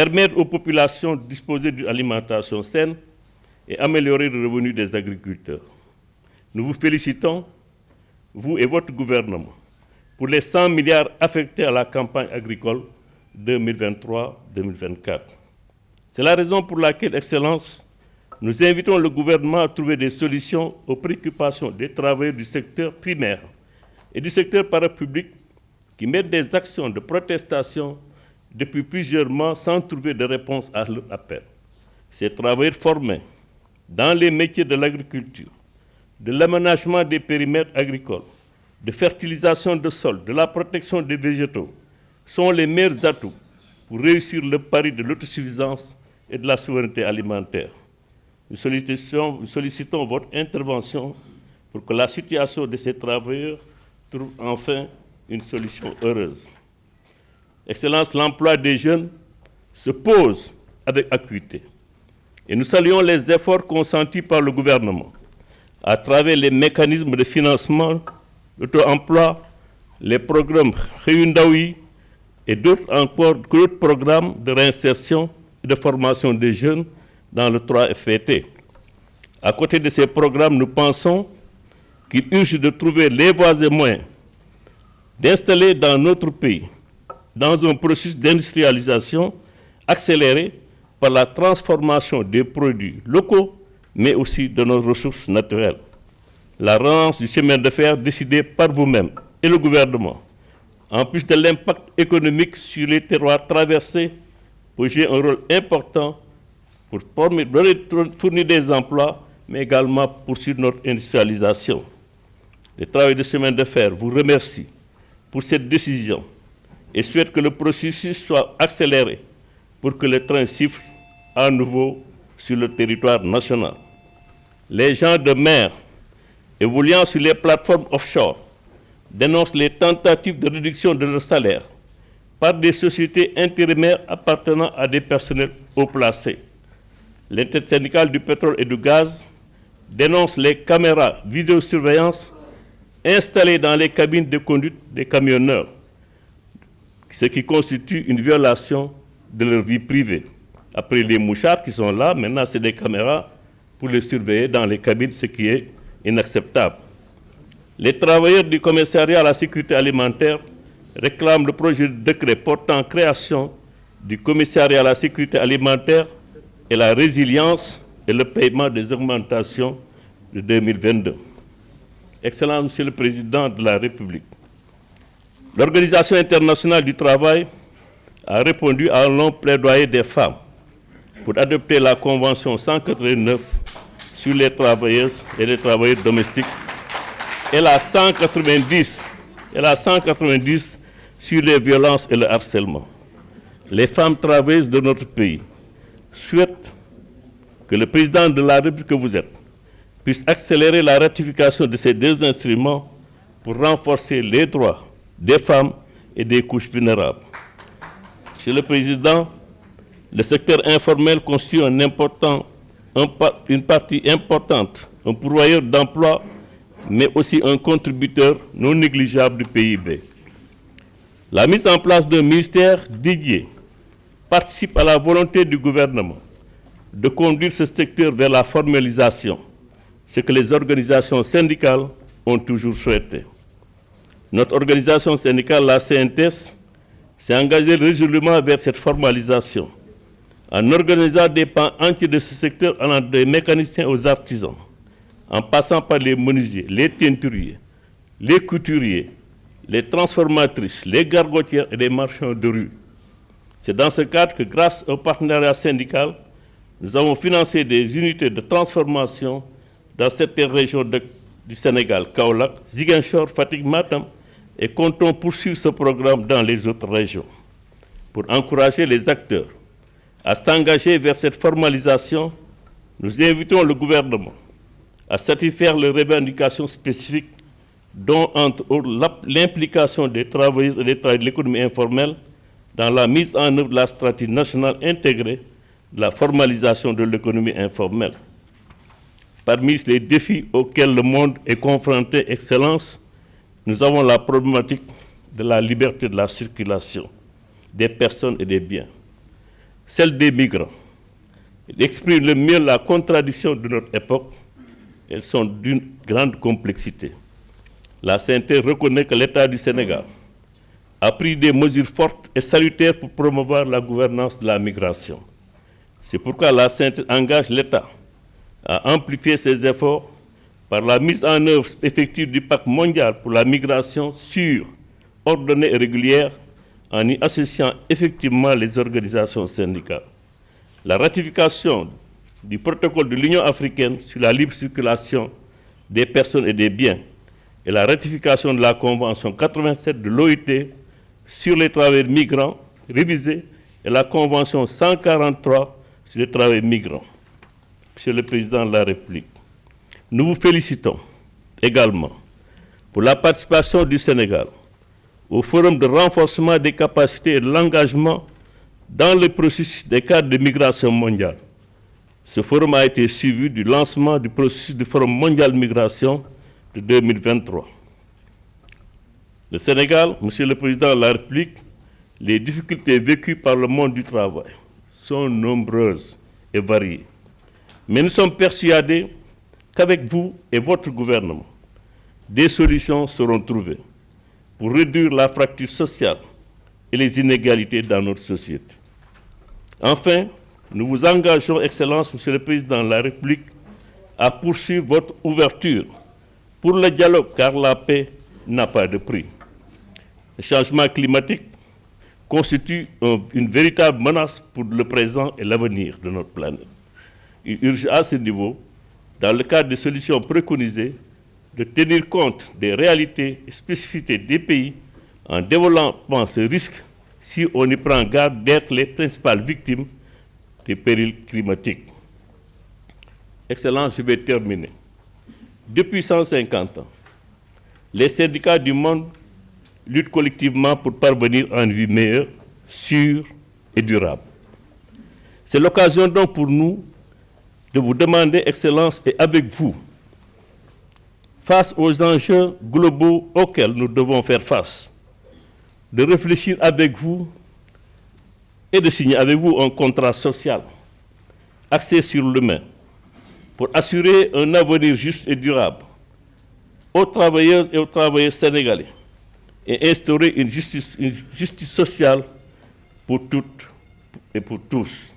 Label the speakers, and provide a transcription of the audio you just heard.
Speaker 1: permettre aux populations de disposer d'une alimentation saine et améliorer le revenu des agriculteurs. Nous vous félicitons, vous et votre gouvernement, pour les 100 milliards affectés à la campagne agricole 2023-2024. C'est la raison pour laquelle, Excellence, nous invitons le gouvernement à trouver des solutions aux préoccupations des travailleurs du secteur primaire et du secteur parapublic qui mènent des actions de protestation depuis plusieurs mois sans trouver de réponse à leur appel. Ces travailleurs formés dans les métiers de l'agriculture, de l'aménagement des périmètres agricoles, de fertilisation de sol, de la protection des végétaux, sont les meilleurs atouts pour réussir le pari de l'autosuffisance et de la souveraineté alimentaire. Nous sollicitons votre intervention pour que la situation de ces travailleurs trouve enfin une solution heureuse. Excellence, l'emploi des jeunes se pose avec acuité. Et nous saluons les efforts consentis par le gouvernement à travers les mécanismes de financement, l'auto-emploi, les programmes Réundaoui et d'autres programmes de réinsertion et de formation des jeunes dans le 3FPT. À côté de ces programmes, nous pensons qu'il urge de trouver les voies et moyens d'installer dans notre pays, dans un processus d'industrialisation accéléré par la transformation des produits locaux, mais aussi de nos ressources naturelles. La relance du chemin de fer décidée par vous-même et le gouvernement, en plus de l'impact économique sur les terroirs traversés, peut jouer un rôle important pour fournir des emplois, mais également poursuivre notre industrialisation. Les travailleurs de chemin de fer vous remercient pour cette décision et souhaitent que le processus soit accéléré pour que le train siffle à nouveau sur le territoire national. Les gens de mer évoluant sur les plateformes offshore dénoncent les tentatives de réduction de leur salaire par des sociétés intérimaires appartenant à des personnels haut placés. L'intersyndicale du pétrole et du gaz dénonce les caméras vidéosurveillance installées dans les cabines de conduite des camionneurs, ce qui constitue une violation de leur vie privée. Après les mouchards qui sont là, maintenant c'est des caméras pour les surveiller dans les cabines, ce qui est inacceptable. Les travailleurs du commissariat à la sécurité alimentaire réclament le projet de décret portant création du commissariat à la sécurité alimentaire et la résilience et le paiement des augmentations de 2022. Excellent Monsieur le Président de la République, l'Organisation internationale du travail a répondu à un long plaidoyer des femmes pour adopter la Convention 189 sur les travailleuses et les travailleurs domestiques et la 190 sur les violences et le harcèlement. Les femmes travailleuses de notre pays souhaitent que le président de la République que vous êtes puisse accélérer la ratification de ces deux instruments pour renforcer les droits des femmes et des couches vulnérables. Monsieur le Président, le secteur informel constitue une partie importante, un pourvoyeur d'emplois, mais aussi un contributeur non négligeable du PIB. La mise en place d'un ministère dédié participe à la volonté du gouvernement de conduire ce secteur vers la formalisation, ce que les organisations syndicales ont toujours souhaité. Notre organisation syndicale, la CNTS, s'est engagée résolument vers cette formalisation, en organisant des pans entiers de ce secteur allant des mécaniciens aux artisans, en passant par les menuisiers, les teinturiers, les couturiers, les transformatrices, les gargotières et les marchands de rue. C'est dans ce cadre que, grâce au partenariat syndical, nous avons financé des unités de transformation dans certaines régions du Sénégal, Kaolack, Ziguinchor, Fatick, Matam, et comptons poursuivre ce programme dans les autres régions. Pour encourager les acteurs à s'engager vers cette formalisation, nous invitons le gouvernement à satisfaire les revendications spécifiques, dont entre autres l'implication des travailleurs et des travailleurs de l'économie informelle dans la mise en œuvre de la stratégie nationale intégrée de la formalisation de l'économie informelle. Parmi les défis auxquels le monde est confronté, Excellence, nous avons la problématique de la liberté de la circulation des personnes et des biens. celle des migrants. Ils expriment le mieux la contradiction de notre époque. Elles sont d'une grande complexité. La CNT reconnaît que l'État du Sénégal a pris des mesures fortes et salutaires pour promouvoir la gouvernance de la migration. C'est pourquoi la CNT engage l'État à amplifier ses efforts par la mise en œuvre effective du pacte mondial pour la migration sûre, ordonnée et régulière, en y associant effectivement les organisations syndicales. La ratification du protocole de l'Union africaine sur la libre circulation des personnes et des biens et la ratification de la Convention 87 de l'OIT sur les travailleurs migrants révisée et la Convention 143 sur les travailleurs migrants. Monsieur le Président de la République, nous vous félicitons également pour la participation du Sénégal au Forum de renforcement des capacités et de l'engagement dans le processus des cadres de migration mondiale. Ce forum a été suivi du lancement du processus du Forum mondial migration de 2023. Le Sénégal, Monsieur le Président de la République, les difficultés vécues par le monde du travail sont nombreuses et variées. Mais nous sommes persuadés qu'avec vous et votre gouvernement, des solutions seront trouvées pour réduire la fracture sociale et les inégalités dans notre société. Enfin, nous vous engageons, Excellence, Monsieur le Président de la République, à poursuivre votre ouverture pour le dialogue, car la paix n'a pas de prix. Le changement climatique constitue une véritable menace pour le présent et l'avenir de notre planète. Il urge à ce niveau, dans le cadre des solutions préconisées, de tenir compte des réalités et spécificités des pays en développant ce risque si on y prend garde d'être les principales victimes des périls climatiques. Excellence, je vais terminer. Depuis 150 ans, les syndicats du monde luttent collectivement pour parvenir à une vie meilleure, sûre et durable. C'est l'occasion donc pour nous de vous demander, Excellence, et avec vous, face aux enjeux globaux auxquels nous devons faire face, de réfléchir avec vous et de signer avec vous un contrat social axé sur l'humain pour assurer un avenir juste et durable aux travailleuses et aux travailleurs sénégalais et instaurer une justice sociale pour toutes et pour tous.